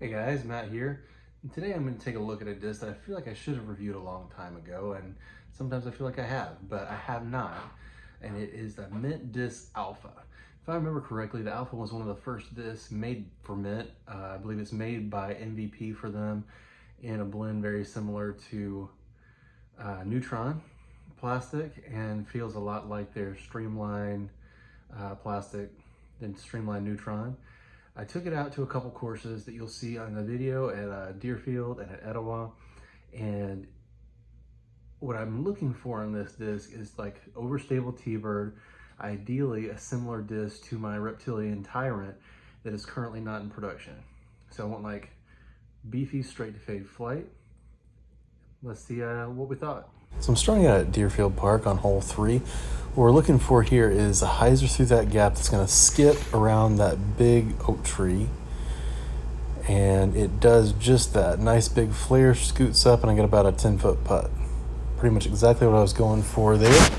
Hey guys, Matt here. And today I'm going to take a look at a disc that I feel like I should have reviewed a long time ago, and sometimes I feel like I have, but I have not. And it is the Mint Disc Alpha. If I remember correctly, the Alpha was one of the first discs made for Mint. I believe it's made by MVP for them in a blend very similar to Neutron plastic, and feels a lot like their Streamline plastic than Streamline Neutron. I took it out to a couple courses that you'll see on the video at Deerfield and at Etowah. And what I'm looking for in this disc is like overstable T-bird, ideally a similar disc to my Reptilian Tyrant that is currently not in production. So I want like beefy straight to fade flight. Let's see what we thought. So I'm starting out at Deerfield Park on hole 3. What we're looking for here is a hyzer through that gap that's going to skip around that big oak tree. And it does just that. Nice big flare, scoots up, and I get about a 10-foot putt. Pretty much exactly what I was going for there.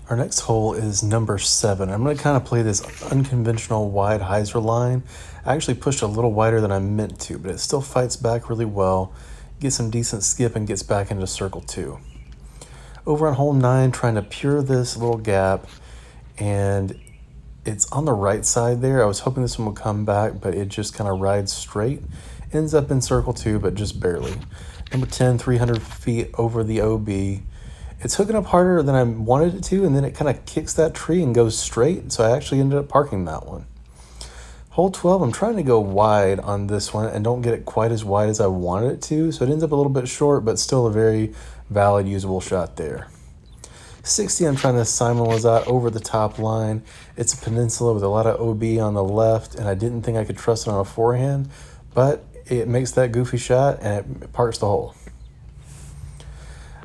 Our next hole is number 7. I'm going to kind of play this unconventional wide hyzer line. I actually pushed a little wider than I meant to, but it still fights back really well. Gets some decent skip and gets back into circle 2. Over on hole 9, trying to pure this little gap, and it's on the right side there. I was hoping this one would come back, but it just kind of rides straight. Ends up in circle 2, but just barely. Number 10, 300 feet over the OB. It's hooking up harder than I wanted it to, and then it kind of kicks that tree and goes straight, so I actually ended up parking that one. Hole 12, I'm trying to go wide on this one and don't get it quite as wide as I wanted it to, so it ends up a little bit short, but still a very valid, usable shot there. 60, I'm trying to Simon Lazat over the top line. It's a peninsula with a lot of OB on the left, and I didn't think I could trust it on a forehand, but it makes that goofy shot, and it parks the hole.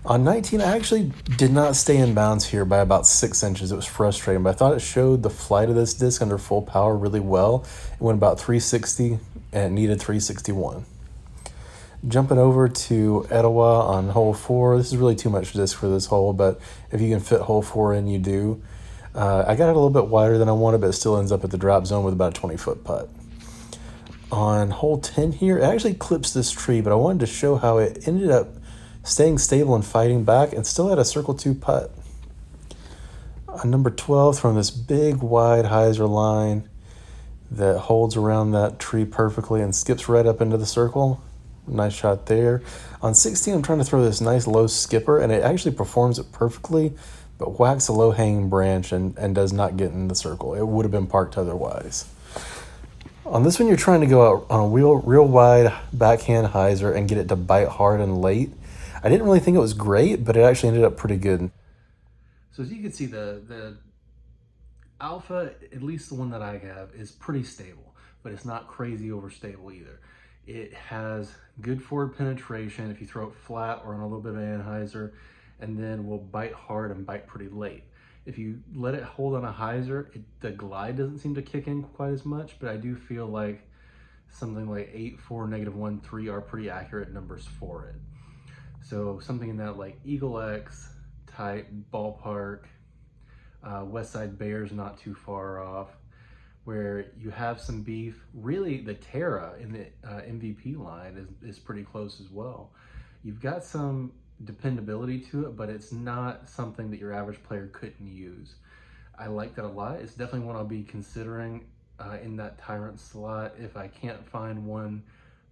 On 19, I actually did not stay in bounds here by about 6 inches. It was frustrating, but I thought it showed the flight of this disc under full power really well. It went about 360 and it needed 361. Jumping over to Etowah on hole 4. This is really too much disc for this hole, but if you can fit hole 4 in, you do. I got it a little bit wider than I wanted, but it still ends up at the drop zone with about a 20-foot putt. On hole 10 here, it actually clips this tree, but I wanted to show how it ended up staying stable and fighting back, and still had a circle 2 putt. On number 12, throwing this big wide hyzer line that holds around that tree perfectly and skips right up into the circle. Nice shot there. On 16, I'm trying to throw this nice low skipper, and it actually performs it perfectly, but whacks a low hanging branch and does not get in the circle. It would have been parked otherwise. On this one, you're trying to go out on a real wide backhand hyzer and get it to bite hard and late. I didn't really think it was great, but it actually ended up pretty good. So as you can see, the Alpha, at least the one that I have, is pretty stable, but it's not crazy overstable either. It has good forward penetration if you throw it flat or on a little bit of anhyzer, and then will bite hard and bite pretty late. If you let it hold on a hyzer, the glide doesn't seem to kick in quite as much, but I do feel like something like 8.4, -1.3 are pretty accurate numbers for it. So something in that like Eagle X type ballpark, Westside Bears not too far off, where you have some beef. Really, the Terra in the MVP line is pretty close as well. You've got some dependability to it, but it's not something that your average player couldn't use. I like that a lot. It's definitely one I'll be considering in that Tyrant slot. If I can't find one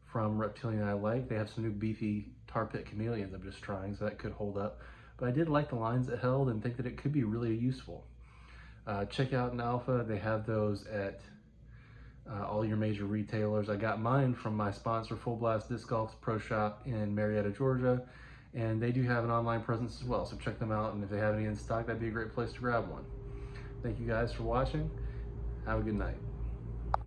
from Reptilian I like, they have some new beefy tar pit chameleons I'm just trying, so that could hold up. But I did like the lines it held and think that it could be really useful. Check out an Alpha. They have those at all your major retailers. I got mine from my sponsor, Full Blast Disc Golf Pro Shop in Marietta, Georgia, and they do have an online presence as well, so check them out, and if they have any in stock, that'd be a great place to grab one. Thank you guys for watching. Have a good night.